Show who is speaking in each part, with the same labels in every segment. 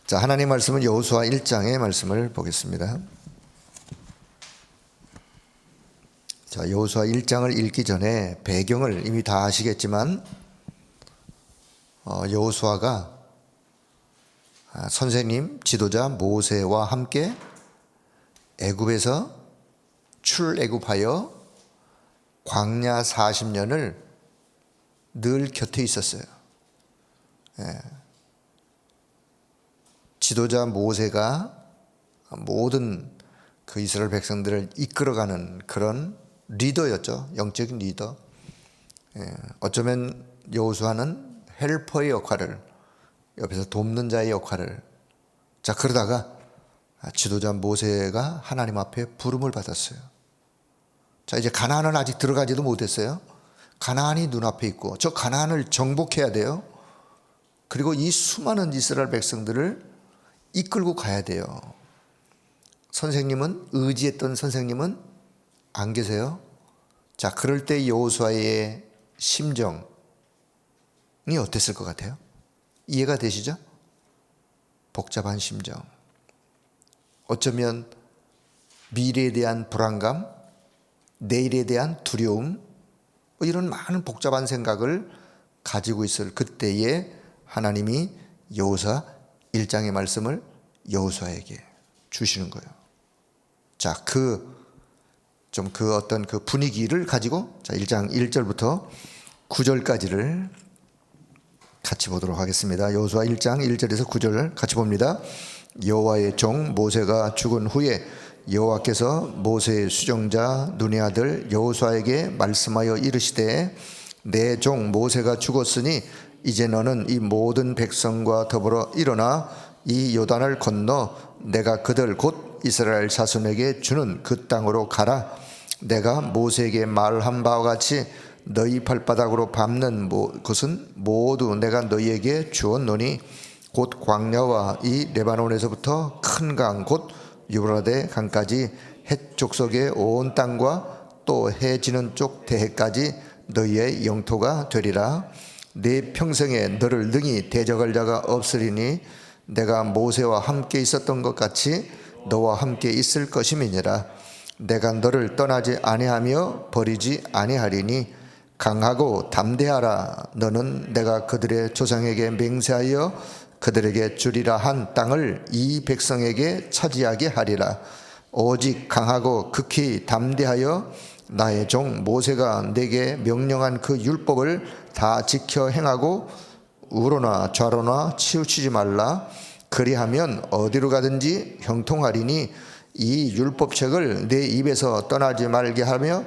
Speaker 1: 자, 하나님 말씀은 여호수아 1장의 말씀을 보겠습니다. 자, 여호수아 1장을 읽기 전에 배경을 이미 다 아시겠지만 여호수아가 선생님, 지도자 모세와 함께 애굽에서 출애굽하여 광야 40년을 늘 곁에 있었어요. 지도자 모세가 모든 그 이스라엘 백성들을 이끌어가는 그런 리더였죠. 영적인 리더. 어쩌면 여호수아는 헬퍼의 역할을, 옆에서 돕는 자의 역할을. 자, 그러다가 지도자 모세가 하나님 앞에 부름을 받았어요. 자, 이제 가나안은 아직 들어가지도 못했어요. 가나안이 눈앞에 있고 저 가나안을 정복해야 돼요. 그리고 이 수많은 이스라엘 백성들을 이끌고 가야 돼요. 선생님은, 의지했던 선생님은 안 계세요. 자, 그럴 때 여호수아의 심정이 어땠을 것 같아요? 이해가 되시죠? 복잡한 심정. 어쩌면 미래에 대한 불안감, 내일에 대한 두려움, 이런 많은 복잡한 생각을 가지고 있을 그때에 하나님이 여호수아 1장의 말씀을 여호수아에게 주시는 거예요. 자, 어떤 그 분위기를 가지고, 자, 1장 1절부터 9절까지를 같이 보도록 하겠습니다. 여호수아 1장 1절에서 9절 같이 봅니다. 여호와의 종 모세가 죽은 후에 여호와께서 모세의 수종자 눈의 아들 여호수아에게 말씀하여 이르시되, 내 종 모세가 죽었으니 이제 너는 이 모든 백성과 더불어 일어나 이 요단을 건너 내가 그들 곧 이스라엘 자손에게 주는 그 땅으로 가라. 내가 모세에게 말한 바와 같이 너희 발바닥으로 밟는 것은 모두 내가 너희에게 주었노니 곧 광야와 이 레바논에서부터 큰 강 곧 유브라데 강까지 헷 족속의 온 땅과 또 해 지는 쪽 대해까지 너희의 영토가 되리라. 내 평생에 너를 능히 대적할 자가 없으리니 내가 모세와 함께 있었던 것 같이 너와 함께 있을 것임이니라. 내가 너를 떠나지 아니하며 버리지 아니하리니 강하고 담대하라. 너는 내가 그들의 조상에게 맹세하여 그들에게 주리라 한 땅을 이 백성에게 차지하게 하리라. 오직 강하고 극히 담대하여 나의 종 모세가 내게 명령한 그 율법을 다 지켜 행하고 우로나 좌로나 치우치지 말라. 그리하면 어디로 가든지 형통하리니 이 율법책을 내 입에서 떠나지 말게 하며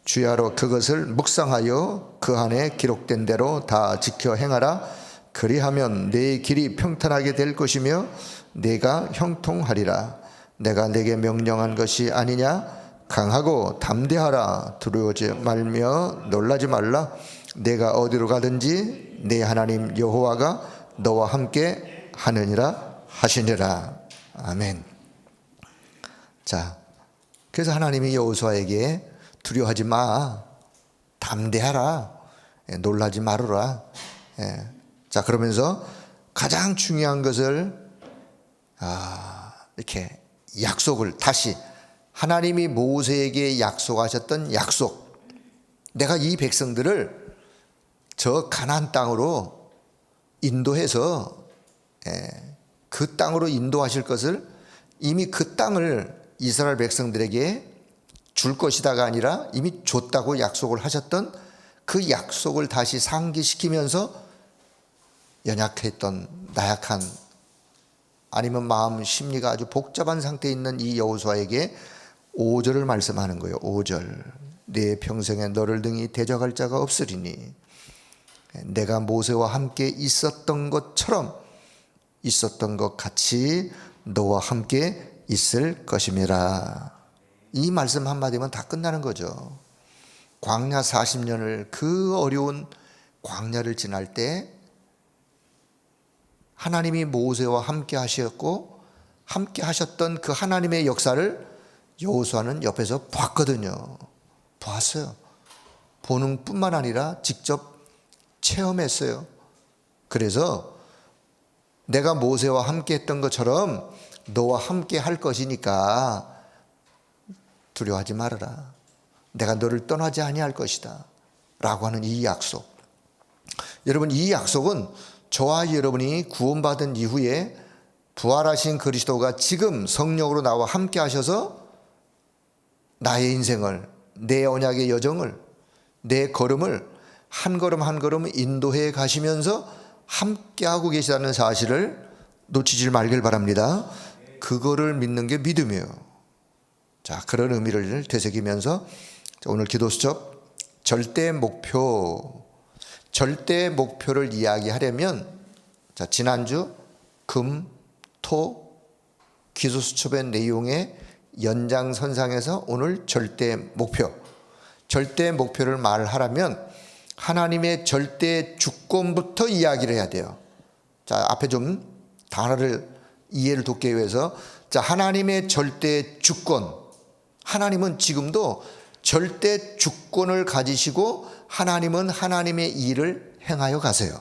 Speaker 1: 주야로 그것을 묵상하여 그 안에 기록된 대로 다 지켜 행하라. 그리하면 내 길이 평탄하게 될 것이며 내가 형통하리라. 내가 내게 명령한 것이 아니냐? 강하고 담대하라. 두려워하지 말며 놀라지 말라. 내가 어디로 가든지 내 하나님 여호와가 너와 함께 하느니라 하시니라. 아멘. 자, 그래서 하나님이 여호수아에게 두려워하지 마, 담대하라, 놀라지 말으라. 자, 그러면서 가장 중요한 것을 이렇게 약속을 다시 하나님이 모세에게 약속하셨던 약속, 내가 이 백성들을 저 가나안 땅으로 인도해서 그 땅으로 인도하실 것을 이미 그 땅을 이스라엘 백성들에게 줄 것이다가 아니라 이미 줬다고 약속을 하셨던 그 약속을 다시 상기시키면서 연약했던, 나약한, 아니면 마음 심리가 아주 복잡한 상태에 있는 이 여호수아에게 5절을 말씀하는 거예요. 5절. 내 평생에 너를 능히 대적할 자가 없으리니 내가 모세와 함께 있었던 것처럼 있었던 것 같이 너와 함께 있을 것임이라. 이 말씀 한마디면 다 끝나는 거죠. 광야 40년을, 그 어려운 광야를 지날 때 하나님이 모세와 함께 하셨고 함께 하셨던 그 하나님의 역사를 여호수아는 옆에서 봤거든요. 보았어요. 보는 뿐만 아니라 직접 체험했어요. 그래서 내가 모세와 함께 했던 것처럼 너와 함께 할 것이니까 두려워하지 말아라. 내가 너를 떠나지 아니할 것이다 라고 하는 이 약속. 여러분, 이 약속은 저와 여러분이 구원받은 이후에 부활하신 그리스도가 지금 성령으로 나와 함께 하셔서 나의 인생을, 내 언약의 여정을, 내 걸음을 한 걸음 한 걸음 인도해 가시면서 함께하고 계시다는 사실을 놓치지 말길 바랍니다. 그거를 믿는 게 믿음이에요. 자, 그런 의미를 되새기면서 오늘 기도 수첩 절대 목표를 이야기하려면, 자, 지난주 금, 토 기도 수첩의 내용의 연장선상에서 오늘 절대 목표를 말하려면 하나님의 절대 주권부터 이야기를 해야 돼요. 자, 앞에 좀 단어를 이해를 돕기 위해서, 자, 하나님의 절대 주권. 하나님은 지금도 절대 주권을 가지시고 하나님은 하나님의 일을 행하여 가세요.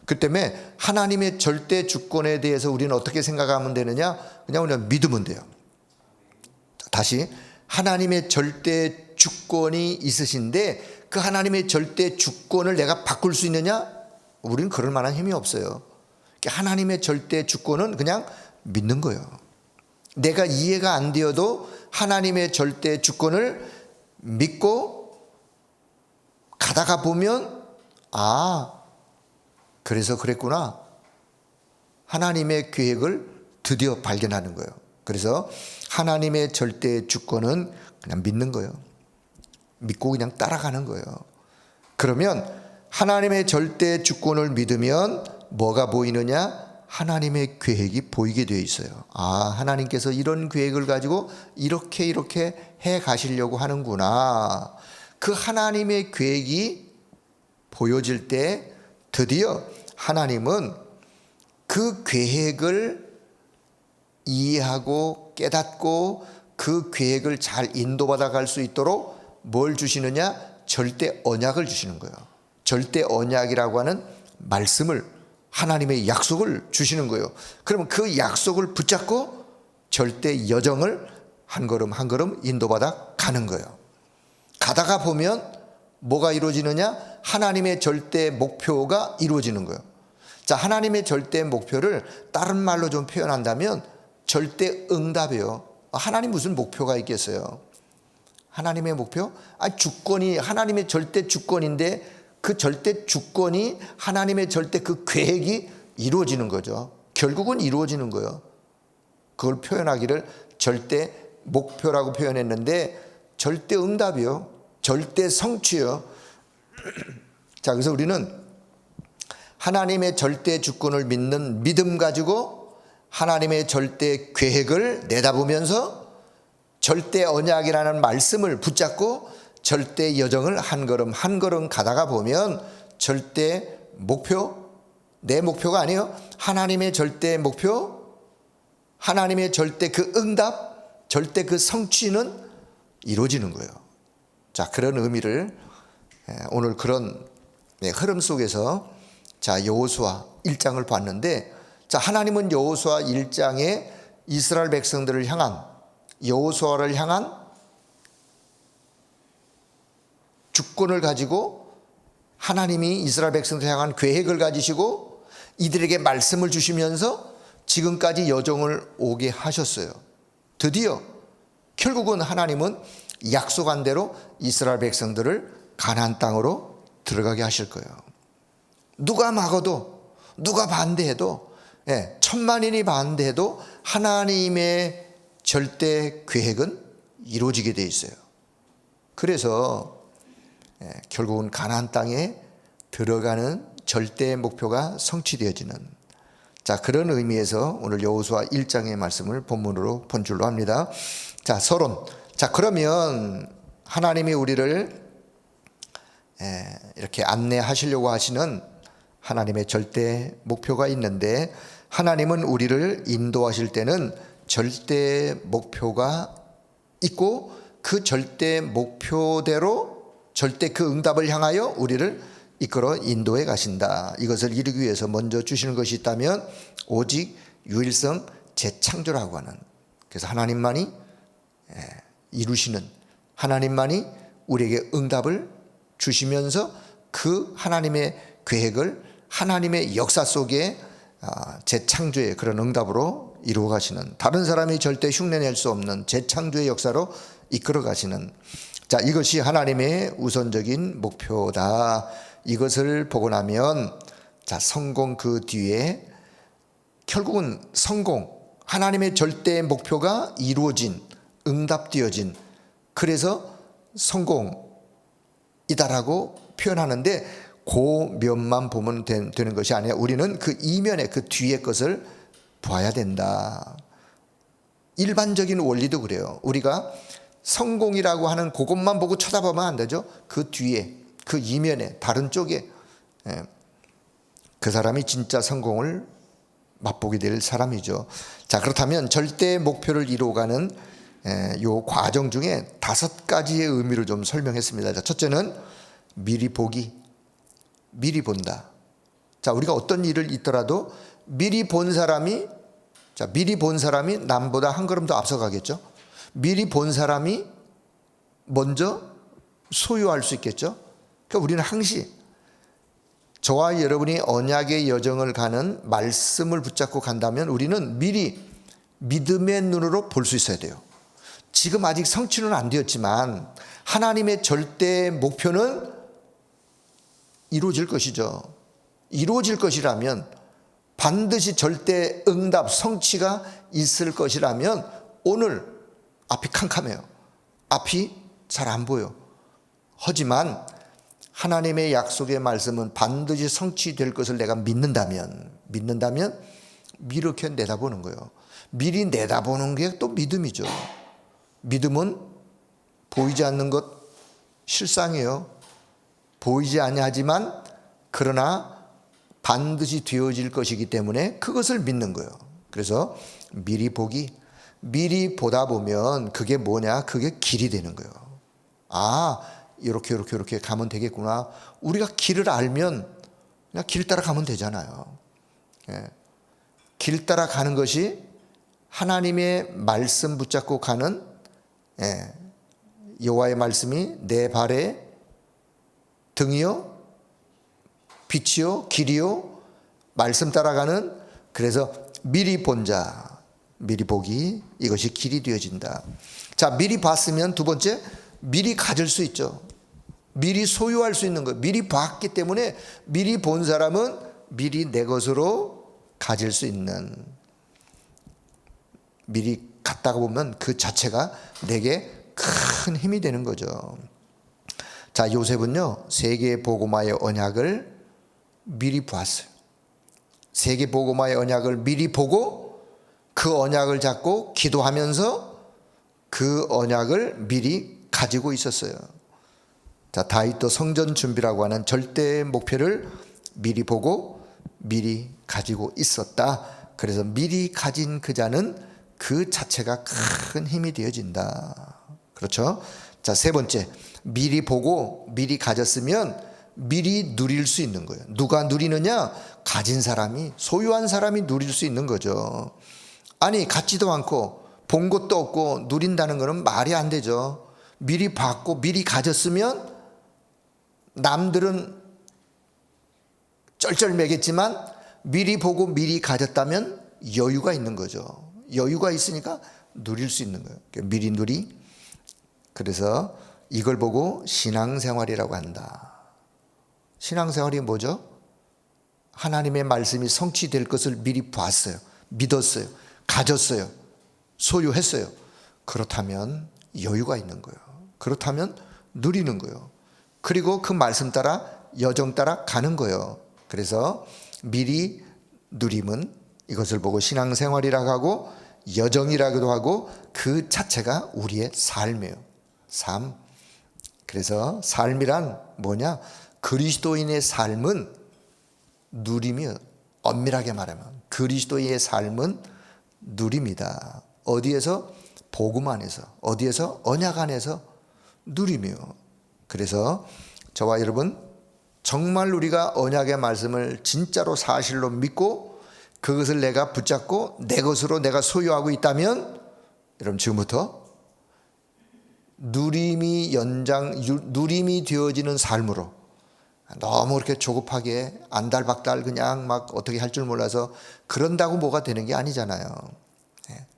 Speaker 1: 그 때문에 하나님의 절대 주권에 대해서 우리는 어떻게 생각하면 되느냐? 그냥 믿으면 돼요. 다시, 하나님의 절대 주권이 있으신데 그 하나님의 절대 주권을 내가 바꿀 수 있느냐? 우리는 그럴 만한 힘이 없어요. 하나님의 절대 주권은 그냥 믿는 거예요. 내가 이해가 안 되어도 하나님의 절대 주권을 믿고 가다가 보면, 아, 그래서 그랬구나. 하나님의 계획을 드디어 발견하는 거예요. 그래서 하나님의 절대 주권은 그냥 믿는 거예요. 믿고 그냥 따라가는 거예요. 그러면 하나님의 절대 주권을 믿으면 뭐가 보이느냐? 하나님의 계획이 보이게 되어 있어요. 아, 하나님께서 이런 계획을 가지고 이렇게 해 가시려고 하는구나. 그 하나님의 계획이 보여질 때 드디어 하나님은 그 계획을 이해하고 깨닫고 그 계획을 잘 인도받아 갈 수 있도록 뭘 주시느냐? 절대 언약을 주시는 거예요. 절대 언약이라고 하는 말씀을, 하나님의 약속을 주시는 거예요. 그러면 그 약속을 붙잡고 절대 여정을 한 걸음 한 걸음 인도받아 가는 거예요. 가다가 보면 뭐가 이루어지느냐? 하나님의 절대 목표가 이루어지는 거예요. 자, 하나님의 절대 목표를 다른 말로 좀 표현한다면 절대 응답이에요. 하나님 무슨 목표가 있겠어요? 하나님의 목표? 주권이 하나님의 절대 주권인데 그 절대 주권이 하나님의 절대 그 계획이 이루어지는 거죠. 결국은 이루어지는 거예요. 그걸 표현하기를 절대 목표라고 표현했는데 절대 응답이요. 절대 성취요. 자, 그래서 우리는 하나님의 절대 주권을 믿는 믿음 가지고 하나님의 절대 계획을 내다보면서 절대 언약이라는 말씀을 붙잡고 절대 여정을 한 걸음 한 걸음 가다가 보면 절대 목표, 내 목표가 아니에요. 하나님의 절대 목표, 하나님의 절대 그 응답, 절대 그 성취는 이루어지는 거예요. 자, 그런 의미를 오늘 그런 흐름 속에서, 자, 여호수아 1장을 봤는데, 자, 하나님은 여호수아 1장에 이스라엘 백성들을 향한, 여호수아를 향한 주권을 가지고 하나님이 이스라엘 백성들을 향한 계획을 가지시고 이들에게 말씀을 주시면서 지금까지 여정을 오게 하셨어요. 드디어 결국은 하나님은 약속한 대로 이스라엘 백성들을 가나안 땅으로 들어가게 하실 거예요. 누가 막아도, 누가 반대해도, 천만인이 반대해도 하나님의 절대 계획은 이루어지게 돼 있어요. 그래서 결국은 가나안 땅에 들어가는 절대 목표가 성취되어지는, 자, 그런 의미에서 오늘 여호수아 1장의 말씀을 본문으로 본 줄로 합니다. 자, 서론. 자, 그러면 하나님이 우리를 이렇게 안내하시려고 하시는 하나님의 절대 목표가 있는데, 하나님은 우리를 인도하실 때는 절대 목표가 있고 그 절대 목표대로 절대 그 응답을 향하여 우리를 이끌어 인도해 가신다. 이것을 이루기 위해서 먼저 주시는 것이 있다면 오직 유일성 재창조라고 하는, 그래서 하나님만이 이루시는, 하나님만이 우리에게 응답을 주시면서 그 하나님의 계획을 하나님의 역사 속에 재창조의 그런 응답으로 이루어 가시는, 다른 사람이 절대 흉내낼 수 없는 재창조의 역사로 이끌어 가시는, 자, 이것이 하나님의 우선적인 목표다. 이것을 보고 나면, 자, 성공 그 뒤에 결국은 성공, 하나님의 절대 목표가 이루어진, 응답되어진, 그래서 성공이다라고 표현하는데 그 면만 보면 되는 것이 아니라 우리는 그 이면에 그 뒤에 것을 봐야 된다. 일반적인 원리도 그래요. 우리가 성공이라고 하는 그것만 보고 쳐다보면 안 되죠. 그 뒤에, 그 이면에, 다른 쪽에 그 사람이 진짜 성공을 맛보게 될 사람이죠. 자, 그렇다면 절대 목표를 이루어가는 요 과정 중에 5가지의 의미를 좀 설명했습니다. 자, 첫째는 미리 보기, 미리 본다. 자, 우리가 어떤 일을 있더라도 미리 본 사람이, 자, 미리 본 사람이 남보다 한 걸음 더 앞서가겠죠. 미리 본 사람이 먼저 소유할 수 있겠죠. 그러니까 우리는 항시 저와 여러분이 언약의 여정을 가는 말씀을 붙잡고 간다면 우리는 미리 믿음의 눈으로 볼 수 있어야 돼요. 지금 아직 성취는 안 되었지만 하나님의 절대 목표는 이루어질 것이죠. 이루어질 것이라면, 반드시 절대 응답, 성취가 있을 것이라면 오늘 앞이 캄캄해요. 앞이 잘 안 보여. 하지만 하나님의 약속의 말씀은 반드시 성취될 것을 내가 믿는다면 이렇게 내다보는 거예요. 미리 내다보는 게 또 믿음이죠. 믿음은 보이지 않는 것 실상이에요. 보이지 아니하지만 그러나 반드시 되어질 것이기 때문에 그것을 믿는 거예요. 그래서 미리 보기, 미리 보다 보면 그게 뭐냐? 그게 길이 되는 거예요. 아, 이렇게 가면 되겠구나. 우리가 길을 알면 그냥 길 따라 가면 되잖아요. 길 따라 가는 것이 하나님의 말씀 붙잡고 가는, 여호와의 말씀이 내 발의 등이요 빛이요 길이요, 말씀 따라가는, 그래서 미리 본 자, 미리 보기, 이것이 길이 되어진다. 자, 미리 봤으면 두 번째, 미리 가질 수 있죠. 미리 소유할 수 있는 것. 미리 봤기 때문에 미리 본 사람은 미리 내 것으로 가질 수 있는, 미리 갔다가 보면 그 자체가 내게 큰 힘이 되는 거죠. 자, 요셉은요, 세계 복음화의 언약을 미리 보았어요. 세계 복음화의 언약을 미리 보고 그 언약을 잡고 기도하면서 그 언약을 미리 가지고 있었어요. 자, 다윗도 성전 준비라고 하는 절대 목표를 미리 보고 미리 가지고 있었다. 그래서 미리 가진 그 자는 그 자체가 큰 힘이 되어진다. 그렇죠? 자, 세 번째, 미리 보고 미리 가졌으면 미리 누릴 수 있는 거예요. 누가 누리느냐? 가진 사람이, 소유한 사람이 누릴 수 있는 거죠. 아니, 갖지도 않고 본 것도 없고 누린다는 것은 말이 안 되죠. 미리 받고 미리 가졌으면 남들은 쩔쩔매겠지만 미리 보고 미리 가졌다면 여유가 있는 거죠. 여유가 있으니까 누릴 수 있는 거예요. 미리 누리. 그래서 이걸 보고 신앙생활이라고 한다. 신앙생활이 뭐죠? 하나님의 말씀이 성취될 것을 미리 봤어요. 믿었어요. 가졌어요. 소유했어요. 그렇다면 여유가 있는 거예요. 그렇다면 누리는 거예요. 그리고 그 말씀 따라 여정 따라 가는 거예요. 그래서 미리 누림은 이것을 보고 신앙생활이라고 하고 여정이라고도 하고 그 자체가 우리의 삶이에요. 삶. 그래서 삶이란 뭐냐? 그리스도인의 삶은 누림이에요. 엄밀하게 말하면 그리스도인의 삶은 누림이다. 어디에서? 복음 안에서. 어디에서? 언약 안에서 누림이요. 그래서 저와 여러분 정말 우리가 언약의 말씀을 진짜로 사실로 믿고 그것을 내가 붙잡고 내 것으로 내가 소유하고 있다면, 여러분 지금부터 누림이 되어지는 삶으로, 너무 그렇게 조급하게 안달박달 그냥 막 어떻게 할 줄 몰라서 그런다고 뭐가 되는 게 아니잖아요.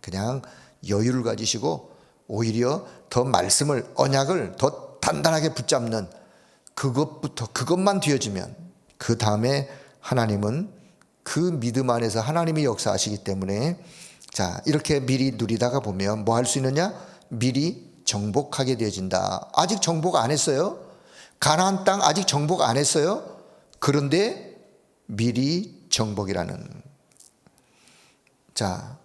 Speaker 1: 그냥 여유를 가지시고 오히려 더 말씀을, 언약을 더 단단하게 붙잡는 그것만 되어지면, 그 다음에 하나님은 그 믿음 안에서 하나님이 역사하시기 때문에, 자, 이렇게 미리 누리다가 보면 뭐 할 수 있느냐? 미리 정복하게 되어진다. 아직 정복 안 했어요. 가나안 땅 아직 정복 안 했어요. 그런데 미리 정복이라는. 자,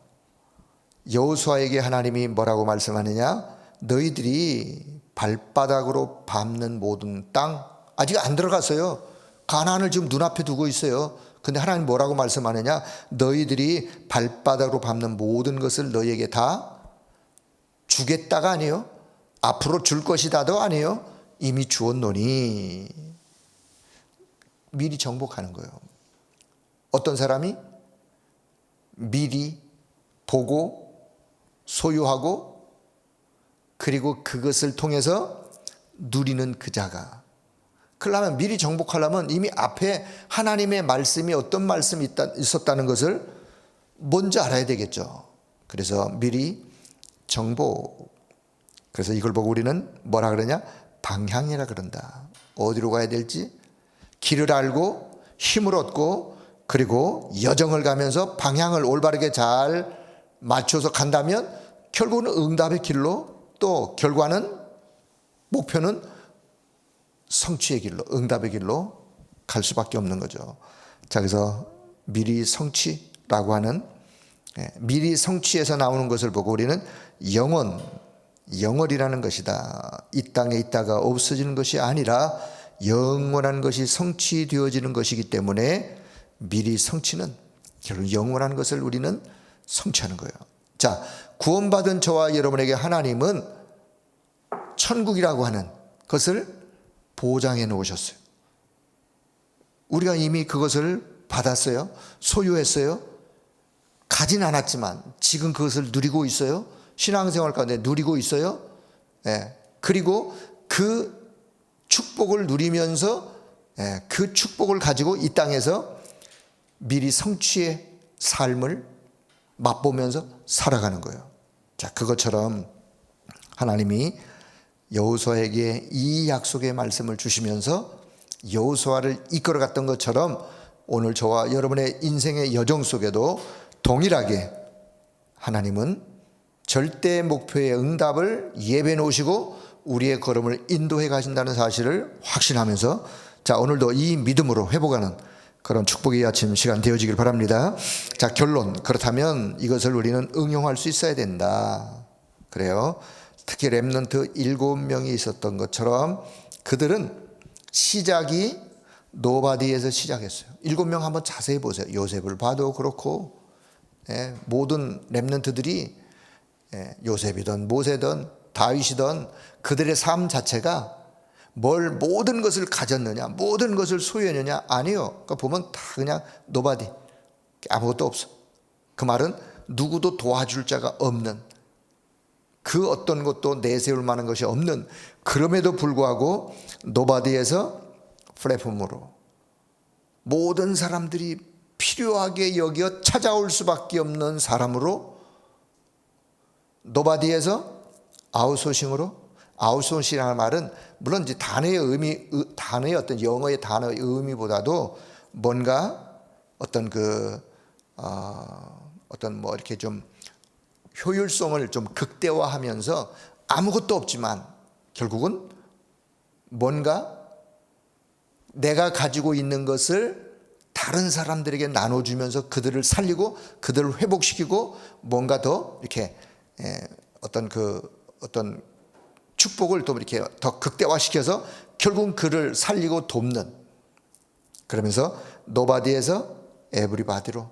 Speaker 1: 여호수아에게 하나님이 뭐라고 말씀하느냐? 너희들이 발바닥으로 밟는 모든 땅, 아직 안 들어갔어요. 가나안을 지금 눈앞에 두고 있어요. 근데 하나님 뭐라고 말씀하느냐? 너희들이 발바닥으로 밟는 모든 것을 너희에게 다 주겠다가 아니에요. 앞으로 줄 것이다도 아니에요. 이미 주었노니. 미리 정복하는 거예요. 어떤 사람이 미리 보고 소유하고 그리고 그것을 통해서 누리는 그 자가, 그러려면 미리 정복하려면 이미 앞에 하나님의 말씀이 어떤 말씀이 있었다는 것을 먼저 알아야 되겠죠. 그래서 미리 정복. 그래서 이걸 보고 우리는 뭐라 그러냐? 방향이라 그런다. 어디로 가야 될지 길을 알고 힘을 얻고 그리고 여정을 가면서 방향을 올바르게 잘 맞춰서 간다면 결국은 응답의 길로, 또 결과는, 목표는 성취의 길로, 응답의 길로 갈 수밖에 없는 거죠. 자, 그래서 미리 성취라고 하는, 미리 성취에서 나오는 것을 보고 우리는 영원이라는 것이다. 이 땅에 있다가 없어지는 것이 아니라 영원한 것이 성취되어지는 것이기 때문에 미리 성취는 결국 영원한 것을 우리는 성취하는 거예요. 자, 구원받은 저와 여러분에게 하나님은 천국이라고 하는 것을 보장해 놓으셨어요. 우리가 이미 그것을 받았어요. 소유했어요. 가진 않았지만 지금 그것을 누리고 있어요. 신앙생활 가운데 누리고 있어요. 그리고 그 축복을 누리면서 그 축복을 가지고 이 땅에서 미리 성취의 삶을 맛보면서 살아가는 거예요. 자, 그것처럼 하나님이 여호수아에게 이 약속의 말씀을 주시면서 여호수아를 이끌어갔던 것처럼 오늘 저와 여러분의 인생의 여정 속에도 동일하게 하나님은 절대 목표의 응답을 예배해 놓으시고 우리의 걸음을 인도해 가신다는 사실을 확신하면서, 자, 오늘도 이 믿음으로 회복하는 그런 축복의 아침 시간 되어지길 바랍니다. 자, 결론. 그렇다면 이것을 우리는 응용할 수 있어야 된다. 그래요. 특히 렘넌트 7명이 있었던 것처럼 그들은 시작이 노바디에서 시작했어요. 7명 한번 자세히 보세요. 요셉을 봐도 그렇고, 모든 렘넌트들이 요셉이든 모세든 다윗이든 그들의 삶 자체가 모든 것을 가졌느냐, 모든 것을 소유했느냐? 아니요. 그러니까 보면 다 그냥 노바디, 아무것도 없어. 그 말은 누구도 도와줄 자가 없는, 그 어떤 것도 내세울 만한 것이 없는, 그럼에도 불구하고 노바디에서 플랫폼으로 모든 사람들이 필요하게 여겨 찾아올 수밖에 없는 사람으로, 노바디에서 아웃소싱으로, 아웃소싱이라는 말은 물론 이제 단어의 어떤 영어의 단어의 의미보다도 뭔가 어떤 어떤 뭐 이렇게 좀 효율성을 좀 극대화하면서 아무것도 없지만 결국은 뭔가 내가 가지고 있는 것을 다른 사람들에게 나눠주면서 그들을 살리고 그들을 회복시키고 뭔가 더 이렇게 어떤 축복을 또 이렇게 더 극대화시켜서 결국은 그를 살리고 돕는, 그러면서 노바디에서 에브리바디로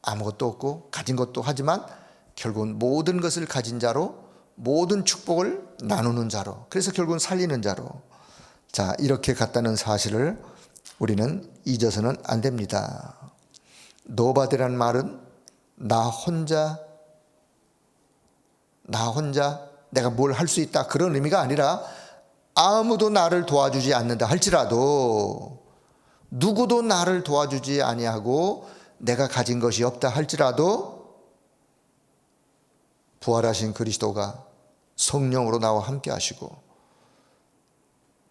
Speaker 1: 아무것도 없고 가진 것도 하지만 결국은 모든 것을 가진 자로, 모든 축복을 나누는 자로, 그래서 결국은 살리는 자로. 자, 이렇게 갔다는 사실을 우리는 잊어서는 안 됩니다. 노바디라는 말은 나 혼자 내가 뭘 할 수 있다, 그런 의미가 아니라 아무도 나를 도와주지 않는다 할지라도, 누구도 나를 도와주지 아니하고 내가 가진 것이 없다 할지라도 부활하신 그리스도가 성령으로 나와 함께 하시고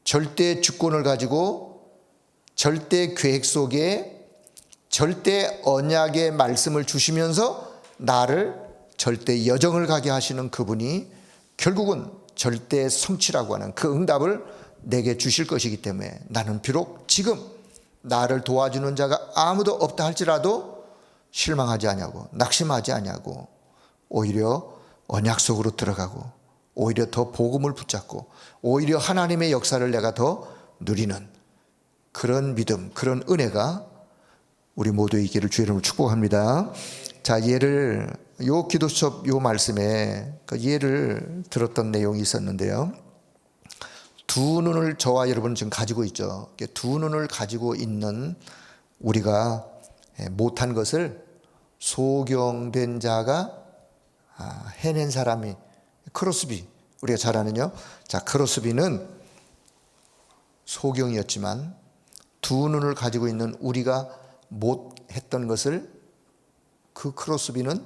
Speaker 1: 절대 주권을 가지고 절대 계획 속에 절대 언약의 말씀을 주시면서 나를 절대 여정을 가게 하시는 그분이 결국은 절대 성취라고 하는 그 응답을 내게 주실 것이기 때문에 나는 비록 지금 나를 도와주는 자가 아무도 없다 할지라도 실망하지 아니하고 낙심하지 아니하고 오히려 언약 속으로 들어가고 오히려 더 복음을 붙잡고 오히려 하나님의 역사를 내가 더 누리는 그런 믿음, 그런 은혜가 우리 모두 있기를 주의 이름으로 축복합니다. 자, 요 기도 수업 요 말씀에 그 예를 들었던 내용이 있었는데요. 두 눈을 저와 여러분은 지금 가지고 있죠. 두 눈을 가지고 있는 우리가 못한 것을 소경된 자가 해낸 사람이 크로스비, 우리가 잘 아는요. 자, 크로스비는 소경이었지만 두 눈을 가지고 있는 우리가 못했던 것을 그 크로스비는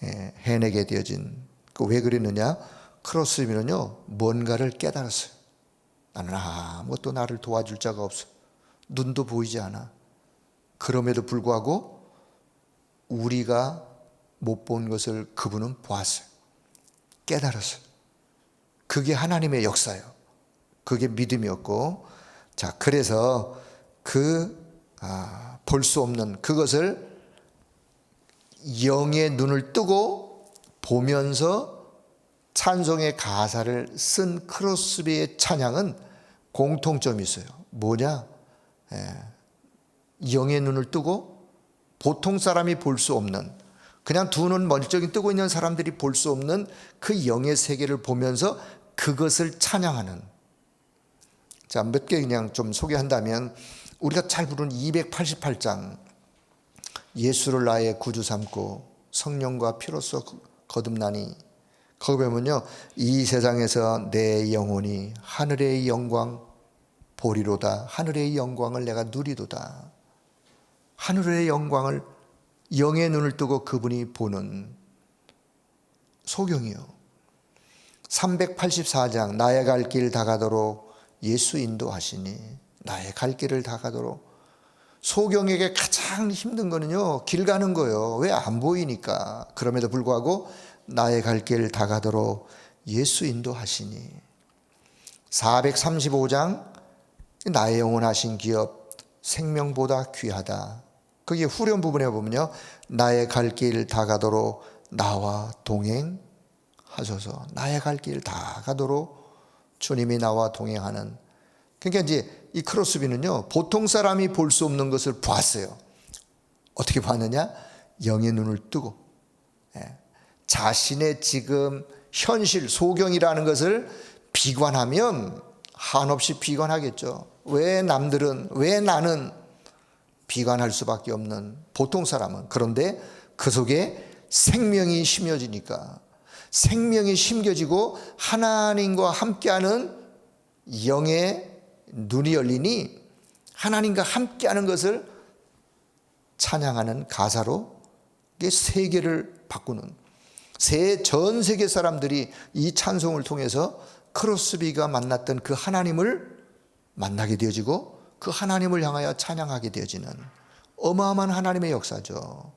Speaker 1: 해내게 되어진. 왜 그랬느냐? 크로스비는요, 뭔가를 깨달았어요. 나는 아무것도 나를 도와줄 자가 없어. 눈도 보이지 않아. 그럼에도 불구하고 우리가 못 본 것을 그분은 보았어요. 깨달았어요. 그게 하나님의 역사예요. 그게 믿음이었고, 자, 그래서 볼 수 없는 그것을 영의 눈을 뜨고 보면서 찬송의 가사를 쓴 크로스비의 찬양은 공통점이 있어요. 뭐냐? 영의 눈을 뜨고 보통 사람이 볼 수 없는, 그냥 두 눈 멀쩡히 뜨고 있는 사람들이 볼 수 없는 그 영의 세계를 보면서 그것을 찬양하는. 자, 몇 개 그냥 좀 소개한다면 우리가 잘 부르는 288장 예수를 나의 구주 삼고 성령과 피로써 거듭나니, 거기 보면요, 이 세상에서 내 영혼이 하늘의 영광 보리로다. 하늘의 영광을 내가 누리도다. 하늘의 영광을 영의 눈을 뜨고 그분이 보는 소경이요. 384장 나의 갈 길 다가도록 예수 인도하시니, 나의 갈 길을 다가도록. 소경에게 가장 힘든 거는요, 길 가는 거예요. 왜? 안 보이니까. 그럼에도 불구하고 나의 갈 길 다가도록 예수 인도하시니. 435장 나의 영원하신 기업 생명보다 귀하다. 거기 후렴 부분에 보면요, 나의 갈 길 다가도록 나와 동행하소서. 나의 갈 길 다가도록 주님이 나와 동행하는. 그러니까 이제 이 크로스비는요, 보통 사람이 볼 수 없는 것을 보았어요. 어떻게 봤느냐? 영의 눈을 뜨고 자신의 지금 현실, 소경이라는 것을 비관하면 한없이 비관하겠죠. 왜 남들은, 왜 나는? 비관할 수밖에 없는 보통 사람은. 그런데 그 속에 생명이 심겨지니까, 생명이 심겨지고 하나님과 함께하는 영의 눈이 열리니 하나님과 함께하는 것을 찬양하는 가사로 세계를 바꾸는, 전 세계 사람들이 이 찬송을 통해서 크로스비가 만났던 그 하나님을 만나게 되어지고 그 하나님을 향하여 찬양하게 되어지는 어마어마한 하나님의 역사죠.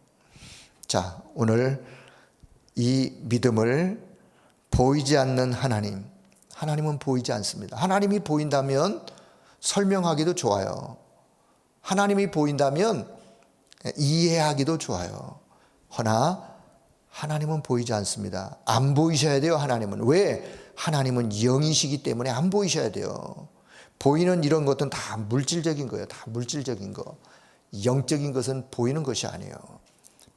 Speaker 1: 자, 오늘 이 믿음을 보이지 않는 하나님은 보이지 않습니다. 하나님이 보인다면 설명하기도 좋아요. 하나님이 보인다면 이해하기도 좋아요. 허나 하나님은 보이지 않습니다. 안 보이셔야 돼요. 하나님은. 왜? 하나님은 영이시기 때문에 안 보이셔야 돼요. 보이는 이런 것들은 다 물질적인 거예요. 다 물질적인 거. 영적인 것은 보이는 것이 아니에요.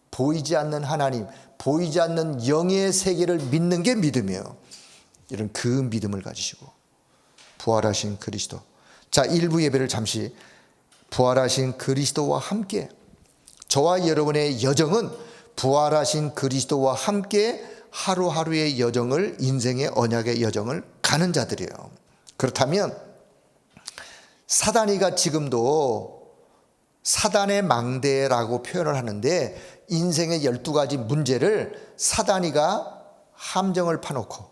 Speaker 1: 보이지 않는 하나님, 보이지 않는 영의 세계를 믿는 게 믿음이에요. 이런 그 믿음을 가지시고 부활하신 그리스도, 자, 일부 예배를 잠시 부활하신 그리스도와 함께, 저와 여러분의 여정은 부활하신 그리스도와 함께 하루하루의 여정을, 인생의 언약의 여정을 가는 자들이에요. 그렇다면 사단이가 지금도 사단의 망대라고 표현을 하는데, 인생의 12가지 문제를 사단이가 함정을 파놓고,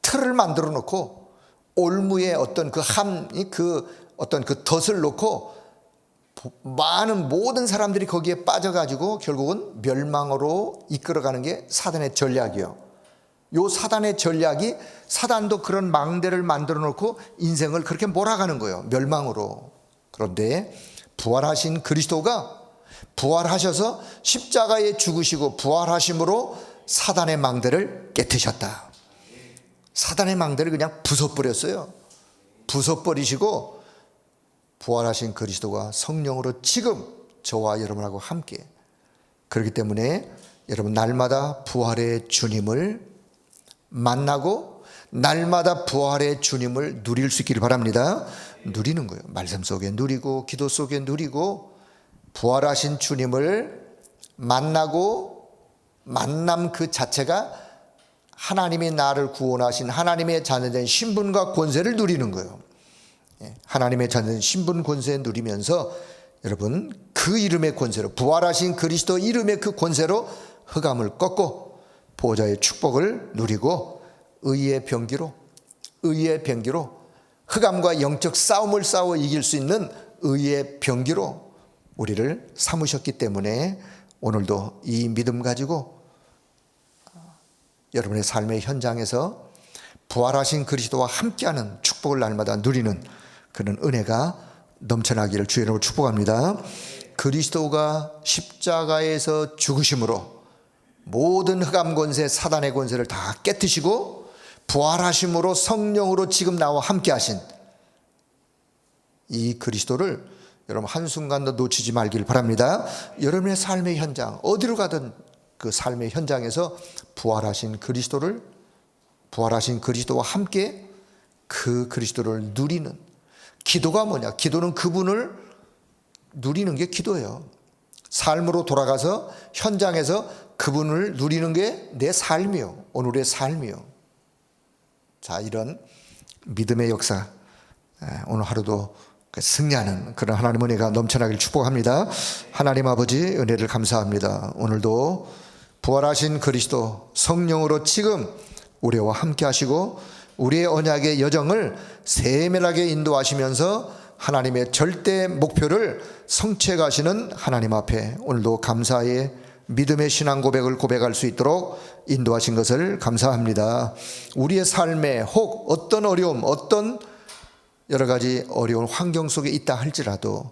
Speaker 1: 틀을 만들어 놓고, 올무에 어떤 어떤 그 덫을 놓고 많은 모든 사람들이 거기에 빠져가지고 결국은 멸망으로 이끌어가는 게 사단의 전략이에요. 요 사단의 전략이, 사단도 그런 망대를 만들어 놓고 인생을 그렇게 몰아가는 거예요. 멸망으로. 그런데 부활하신 그리스도가 부활하셔서 십자가에 죽으시고 부활하심으로 사단의 망대를 깨트셨다. 사단의 망대를 그냥 부숴버렸어요. 부숴버리시고 부활하신 그리스도가 성령으로 지금 저와 여러분하고 함께, 그렇기 때문에 여러분 날마다 부활의 주님을 만나고 날마다 부활의 주님을 누릴 수 있기를 바랍니다. 누리는 거예요. 말씀 속에 누리고 기도 속에 누리고 부활하신 주님을 만나고, 만남 그 자체가 하나님이 나를 구원하신 하나님의 자녀된 신분과 권세를 누리는 거예요. 하나님의 자녀된 신분 권세 누리면서 여러분 그 이름의 권세로, 부활하신 그리스도 이름의 그 권세로 흑암을 꺾고 보호자의 축복을 누리고 의의 병기로 흑암과 영적 싸움을 싸워 이길 수 있는 의의 병기로 우리를 삼으셨기 때문에 오늘도 이 믿음 가지고 여러분의 삶의 현장에서 부활하신 그리스도와 함께하는 축복을 날마다 누리는 그런 은혜가 넘쳐나기를 주의 이름으로 축복합니다. 그리스도가 십자가에서 죽으심으로 모든 흑암 권세, 사단의 권세를 다 깨트시고 부활하심으로 성령으로 지금 나와 함께 하신 이 그리스도를 여러분 한순간도 놓치지 말길 바랍니다. 여러분의 삶의 현장, 어디로 가든 그 삶의 현장에서 부활하신 그리스도와 함께 그 그리스도를 누리는, 기도가 뭐냐? 기도는 그분을 누리는 게 기도예요. 삶으로 돌아가서 현장에서 그분을 누리는 게 내 삶이요, 오늘의 삶이요. 자, 이런 믿음의 역사, 오늘 하루도 승리하는 그런 하나님 은혜가 넘쳐나길 축복합니다. 하나님 아버지 은혜를 감사합니다. 오늘도 부활하신 그리스도 성령으로 지금 우리와 함께 하시고 우리의 언약의 여정을 세밀하게 인도하시면서 하나님의 절대 목표를 성취해 가시는 하나님 앞에 오늘도 감사의 믿음의 신앙 고백을 고백할 수 있도록 인도하신 것을 감사합니다. 우리의 삶에 혹 어떤 어려움, 어떤 여러 가지 어려운 환경 속에 있다 할지라도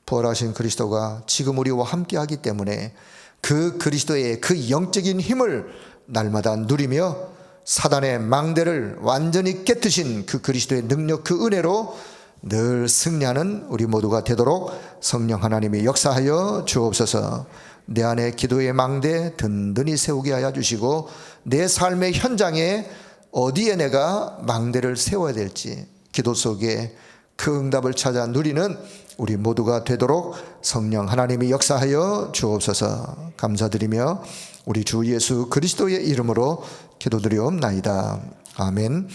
Speaker 1: 부활하신 그리스도가 지금 우리와 함께 하기 때문에 그 그리스도의 그 영적인 힘을 날마다 누리며 사단의 망대를 완전히 깨트신 그 그리스도의 능력, 그 은혜로 늘 승리하는 우리 모두가 되도록 성령 하나님이 역사하여 주옵소서. 내 안에 기도의 망대 든든히 세우게 하여 주시고 내 삶의 현장에 어디에 내가 망대를 세워야 될지 기도 속에 그 응답을 찾아 누리는 우리 모두가 되도록 성령 하나님이 역사하여 주옵소서. 감사드리며 우리 주 예수 그리스도의 이름으로 기도드리옵나이다. 아멘.